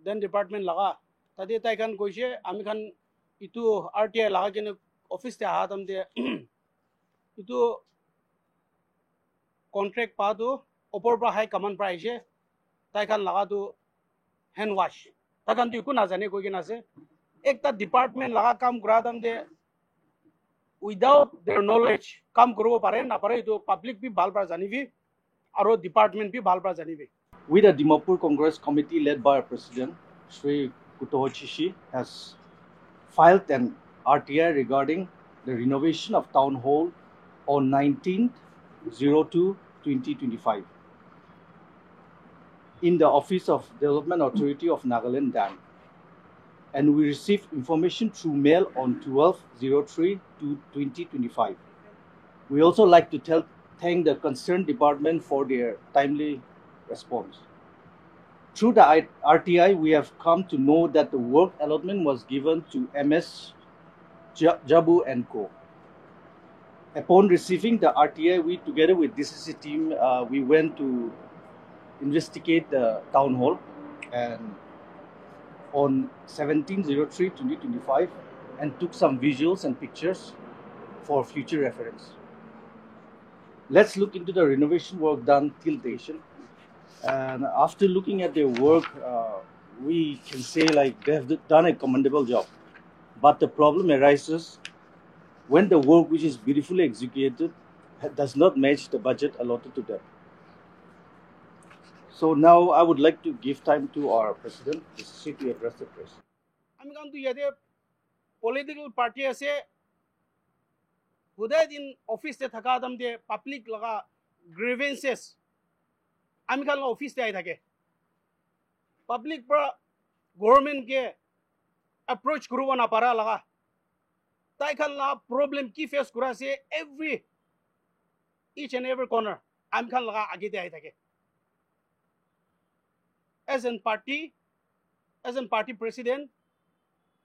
then department laga tade tai kan koise ami khan itu RTI laga kene office te aha tam de itu contract pa do opor pra high command pra aise tai kan laga tu hand wash ta kan tu ku na jane koi kena ase ekta department laga kam kura tam de without their knowledge kam koribo pare na pare itu public bi bhal pra janibi aro department bi bhal pra janibi. We, the Dimapur Congress Committee led by our President, Sri Kutoho Chishi, has filed an RTI regarding the renovation of Town Hall on 19/02/2025 in the Office of Development Authority of Nagaland, Dan. And we received information through mail on 12/03/2025. We also like to thank the concerned department for their timely response. Through the RTI, we have come to know that the work allotment was given to MS Jabu and Co. Upon receiving the RTI, we together with DCC team, we went to investigate the town hall and on 17/03/2025 and took some visuals and pictures for future reference. Let's look into the renovation work done till date. And after looking at their work, we can say like they have done a commendable job. But the problem arises when the work which is beautifully executed does not match the budget allotted to them. So now I would like to give time to our President to address the press. আমি কাম তো ইয়াতে political party আছে হুদায় দিন office তে থাকা Adam দে public লাগা grievances আমি খান অফিস তে আই থাকে পাবলিক পর গভর্নমেন্ট কে অ্যাপ্রোচ করব না পারা লাগা তাই খান লা প্রবলেম কি ফেস করা আছে every each and every corner আমি খান লাগা আগে তে আই থাকে as an party president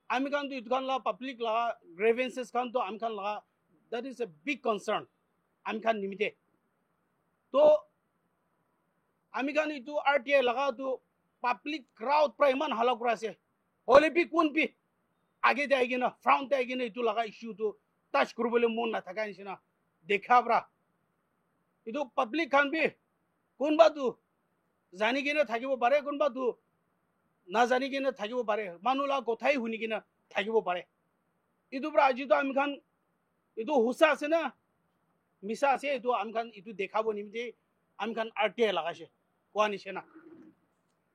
আমি খান তো ইতখান লা পাবলিক লাগা গ্রিভেন্সেস খান তো আমি খান লাগা that is a big concern আমি খান নিমিতে তো আমি খান ইটো RTI লাগা তো পাবলিক ক্রাউড প্রায় ইমান হালা কৰা আছে হলে বি কোন বি আগে যাই কিনা ফ্রন্ট আই কিনা ইটো লাগা ইস্যু তো টাচ করবলে মন না থাকা নিছিনা দেখাবরা ইটো পাবলিক খান বি কোনবা তো জানি কিনা থাকিব পারে কোনবা তো না জানি কিনা থাকিব পারে মানুলা কথাই শুনি কিনা থাকিব পারে ইটো পৰা আজি তো আমি খান ইটো হুসা আছে না মিছা আছে ইটো আমি খান ইটো দেখাব নিমিতে আমি খান RTI লাগাইছে কোৱা নিছিনা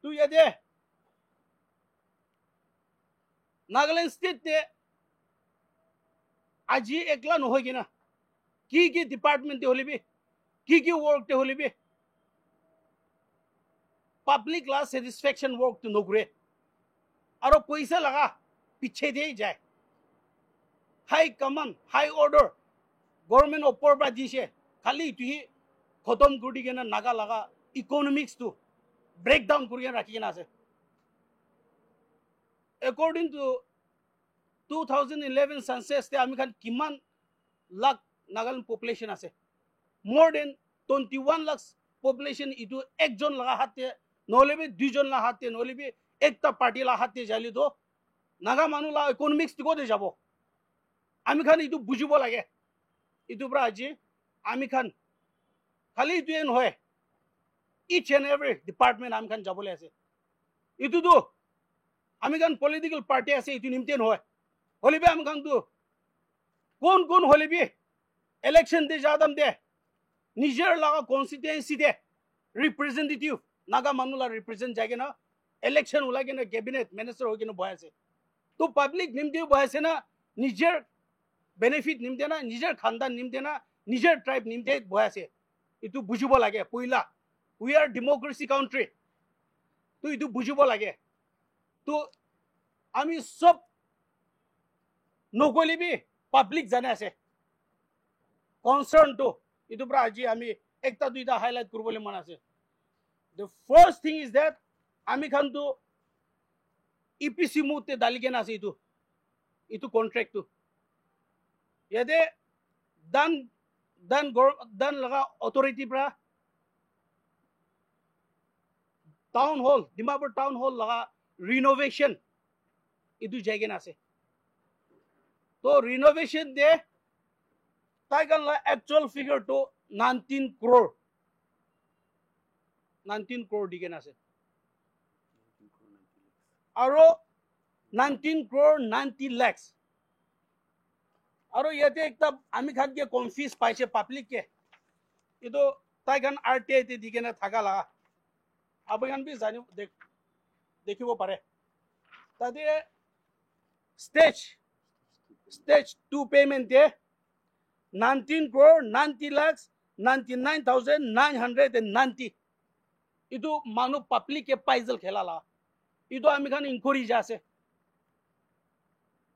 তো ইয়াতে নাগালেণ্ড স্টেট তে আজি একলা নহয় কিনা কি ডিপার্টমেন্ট তে হলিবি কি ওয়ার্ক তে হলিবি পাবলিক লা স্যাটিসফ্যাকশন ওয়ার্ক তো নগরে আর পয়সা লাগা পিছে দিয়ে যায় হাই কমান্ড হাই অর্ডার গভর্নমেন্ট ওপর পৰা দিছে খালি তুই খতম কৰি কেনে নাগা লাগা ইকোনমিক্স তো ব্ৰেক ডাউন কৰি ৰাখি কেনে আছে according to 2011 census te ami khan kiman lakh Nagaland population ase more than 21 lakhs population itu ekjon laga hatte nolebe duijon la hatte nolebe ekta party la hatte jali do naga manu la economics tiko de jabo ami khan itu bujibo lage itu pra aji ami khan khali itu en hoy each and every department ami khan jabole ase itu do আমি খান political party আছে ইটো নিমতে নহয় হলিবে আমি খান তো কোন হলিবি election দে যাদাম দে নিজের লাগা constituency দে representative Naga মানুলা represent যাগে না ইলেকশন ওলাগে না ক্যাবিনেট মিনিস্টার হয়ে বয় আছে তো পাবলিক নিমতে বয় আছে না নিজের বেনিফিট নিমতে না নিজের খানদান নিমতে না নিজের ট্রাইব নিমতে বয় আছে ইটো বুঝিব লাগে পইলা উই আর ডেমোক্রেসি কাউন্ট্রি তো ইটো বুঝিব লাগে তো আমি সব নকলিবি পাবলিক জানে আছে কনসার্ন তো ইটো পৰা আজি আমি একটা দুইটা হাইলাইট কৰিবলৈ মন আছে the first thing is that আমি খান তো EPC মুতে ডালি কেনে আছে ইটো কন্ট্রাক্ট তো ইয়াতে দান লগা অথৰিটি পৰা town hall Dimapur town hall লগা renovation itu jaigen ase to renovation de taigan la actual figure to 19 crore digen ase aro 19 crore 90 lakhs aro yate ekta ami khan ke confuse paise public ke ido taigan RTI te digena thaga la abagan bi jani dekhibo pare tade stage 2 payment de 19 crore 90 lakhs 99,990 idu manu public ke paisal khela la idu ami khan inquiry jase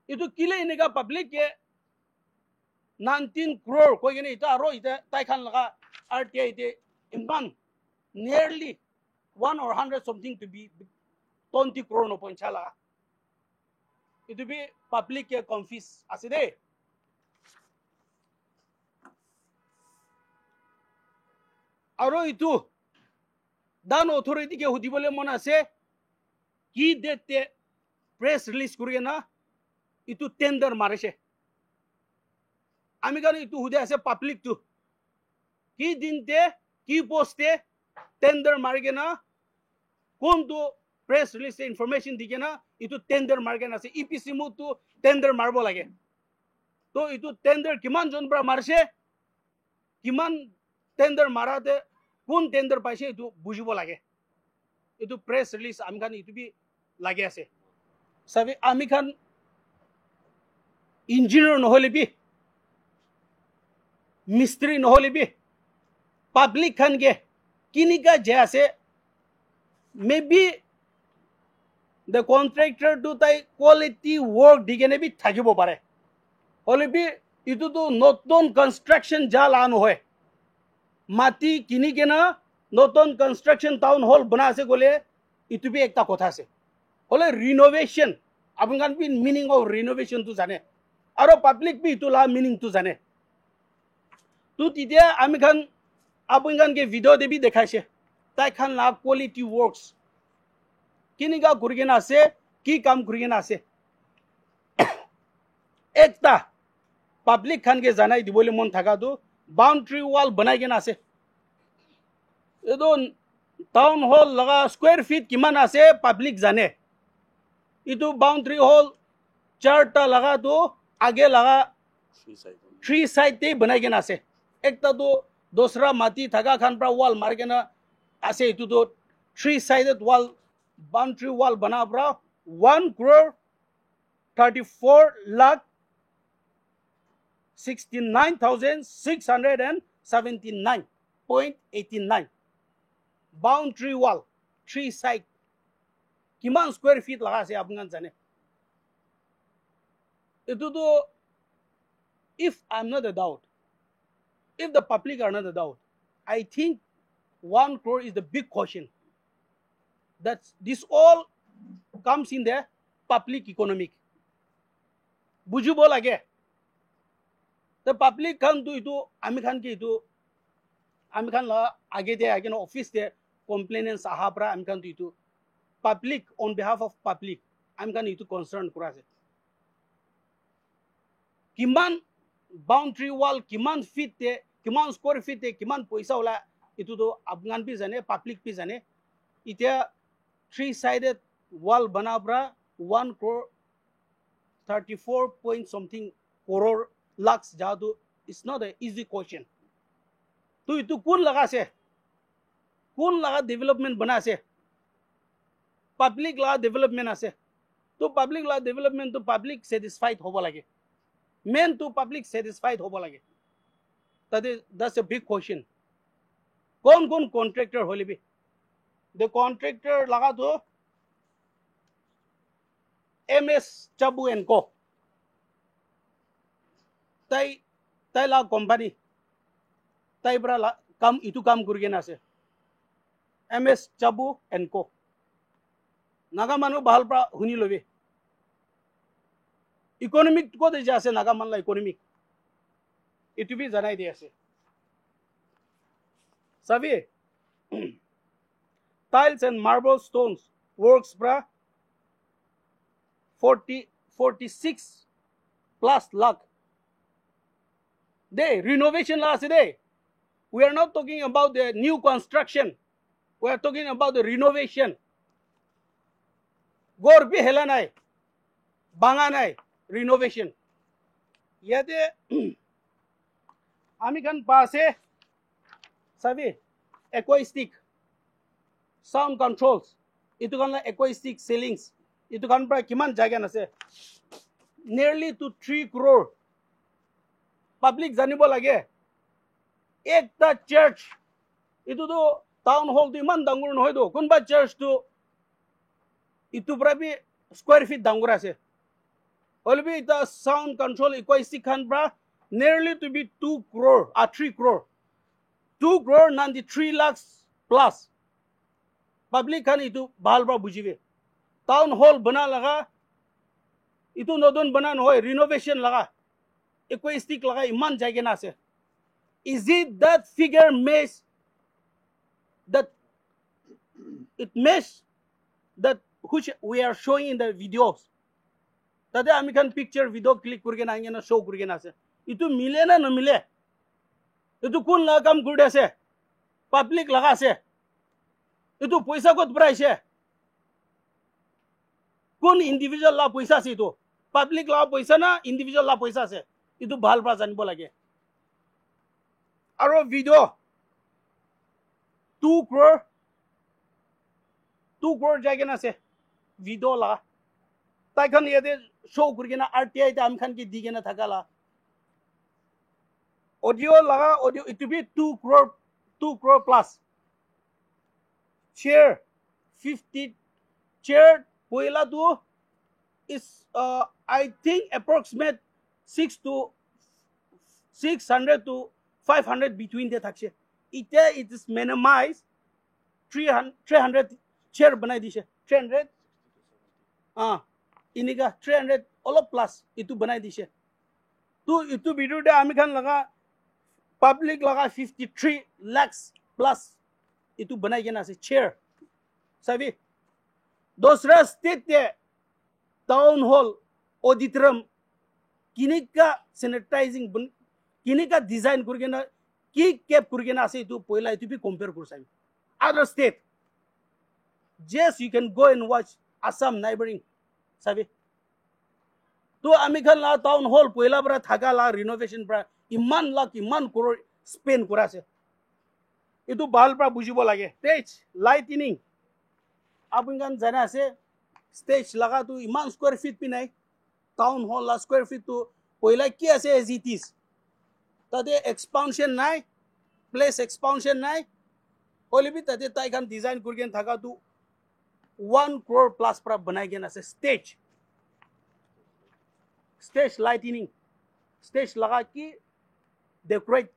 idu kile inega public ke 19 crore koi gene ita aro ita tai khan laga RTI te iman nearly 1 or 100 something to be 20 crore no ponchala itu bi public ke confuse aside aro itu dan authority ke hudibole mon ase ki dete press release kuri na itu tender marise ami kan itu hude ase public tu ki dinte ki poste tender marge na kontu press release information dige na itu tender marge na ase EPC mu tu tender marbo lage to itu tender kiman jon bra marse kiman tender marate কোন tender পাইছে এটো বুজিব লাগে এটো press release আমি খান ইটো B লাগে আছে সবে আমি খান ইঞ্জিনিয়ার নহলে বি মিস্ত্রি নহলে বি পাবলিক খান গে কিনিকা যে আছে মেবি দ্য কন্ট্রাক্টর টু তাই কোয়ালিটি ওয়ার্ক দিগেনে বি থাকিব পারে হলে বি ইটো তো নতুন কনস্ট্রাকশন জাল আনো হয় মাটি কিনি কেনা নতুন কনস্ট্রাকশন টাউন হল বনা আছে গলে ইটো বি একটা কথা আছে হলে রিনোভেশন আপনার বি মিনিং অফ রিনোভেশন তো জানে আর পাবলিক বি ইটো লা মিনিং তো জানে তো তিতিয়া আমি খান আপনার কে ভিডিও দেবি দেখাইছে তাই খান লা কোয়ালিটি ওয়ার্কস কিনিকা ঘুরিয়ে না আছে কি কাম ঘুরিয়ে না আছে একটা পাবলিক খান কে জানাই দিবলে মন থাকা তো बाउंड्री वॉल बनाई के ना से ये तो टाउन हॉल लगा स्क्वायर फीट किमान आसे पब्लिक जाने ये तो बाउंड्री हॉल 4टा लगा तो आगे लगा 3 साइड ते बनाई के ना से एक तो दूसरा माटी थका खान पर वॉल मार के ना आसे ये तो 3 साइडेड वॉल बाउंड्री वॉल बना पड़ा 1 crore 34 lakh 69,679.89 boundary wall 3 side kiman square feet laga se apnan jane etu to if I'm not a doubt if the public are not a doubt I think 1 crore is the big question that this all comes in the public economic bujibo lage the public kan tu itu ami khan ki itu ami khan la age de age no office de complainants ahapra ami khan tu itu public on behalf of public ami khan itu concern kura ase kiman boundary wall kiman feet te kiman square feet te kiman paisa ola itu to apnan bi jane public bi jane itia 3 sided wall banabra 1 crore 34 point something crore lakhs jadu it's not an easy question to itu kun laga se kun laga development bana se public laga development ase to public laga development to public satisfied hobo lage main to public satisfied hobo lage that's a big question kon contractor hole bi the contractor laga to MS Chabu and Co tai la company tai bra la kam itu kam kurge na se MS Chabu and Co naga manu bahal pra huni lobe economic ko de jase naga man la economic itu bi janai de ase sabi tiles and marble stones works bra 46 plus lakh. They renovation last day. We are not talking about the new construction. We are talking about the renovation. Gorbi helanai, banganai, renovation. Yete amikan pase, sabi, acoustic, sound controls. Itu kan la acoustic ceilings. Itu kan pra kiman jaga nase. Nearly to 3 crore. Public janibo lage. Ekta church. Itu to town hall to iman dangur nohoy do. Kunba church to itu prabi square feet dangur ase. Olbi the sound control acoustic kan pra nearly to be 2 crore or 3 crore. 2 crore 93 lakhs plus. Public kan itu bahal pra bujibe. Town hall bana laga. Itu nodon bana nohoy renovation laga. Acoustic laga iman jage na ase. Is it that figure mesh that it mesh that which we are showing in the videos? Tade ami kan picture video click kurke na ingena show kurke na ase. Itu mile na mile. Itu kun laga kam kurde ase. Public laga ase. Itu paisa kot braise. Kun individual la paisa se itu. Public la paisa na individual la paisa se. Itu bahal pra janibo lage. Aro video 2 crore jage na se video la tai khan yede show kurge na RTI ta am khan ki dige na thakala audio laga audio it to be 2 crore plus chair 50 chair poila tu is I think approximate 600 to 500 between the takshe. It is minimized 300 chair banai dishe. 300 iniga 300 all plus itu banai dishe. Tu itu video de ami khan laga public laga 53 lakhs plus itu banai gena se chair. Sabi dosra state de town hall auditorium kinika sanitizing kinika design kurgena ki cap kurgena ase itu poila itu bi compare kursai other state. Yes, you can go and watch Assam neighboring sabi to ami khan la town hall poila bra thaga la renovation bra iman lakh iman crore spend kurase itu bahal pra bujibo lage. Stage lightning apun kan jana ase stage laga tu iman square feet pi nai town hall la square feet tu poila ki ase as it is. Tade expansion nai place expansion nai olibi tade tai kan design kurgen thaka tu 1 crore plus pra banai gen ase stage lightning stage laga ki decorate